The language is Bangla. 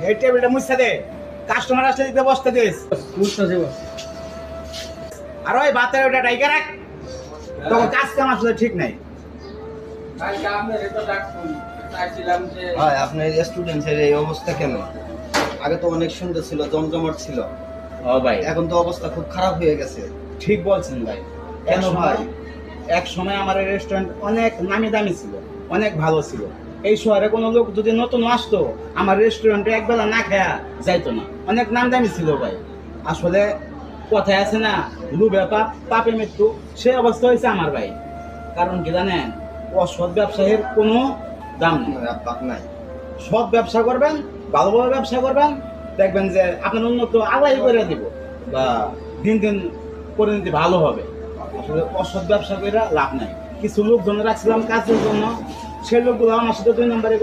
এই টেবিলটা মুছতে দে, কাস্টমার আসলে দিতে বসতে দিস। আর ওই বাতের ওটা ডাইকে রাখ, তখন কাজ কাম আসলে ঠিক নাই। ভাই আপনার স্টুডেন্টের এই অবস্থা কেন? আগে তো অনেক সুন্দর ছিল, জমজমাট ছিল, ও ভাই এখন তো অবস্থা খুব খারাপ হয়ে গেছে। ঠিক বলছেন ভাই। কেন ভাই? এক সময় আমার এই রেস্টুরেন্ট অনেক নামি দামি ছিল, অনেক ভালো ছিল। এই শহরে কোনো লোক যদি নতুন আসতো আমার রেস্টুরেন্টে একবেলা না খায়া যাইতো না, অনেক নাম দামি ছিল ভাই। আসলে কথায় আছে না, লুবে পাপ পাপে মৃত্যু, সে অবস্থা হয়েছে আমার ভাই। কারণ কি জানেন, অসৎ ব্যবসায়ের কোনো দাম নেই। পাক নাই। সৎ ব্যবসা করবেন, ভালোভাবে ব্যবসা করবেন, দেখবেন যে আপনার উন্নত আলাই করে দিব বা দিন দিন পরিণতি ভালো হবে। আসলে অসৎ ব্যবসা করে লাভ নাই। কিছু লোকজন রাখছিলাম কাজের জন্য, সেই লোকগুলো আমার সাথে 2 নম্বরে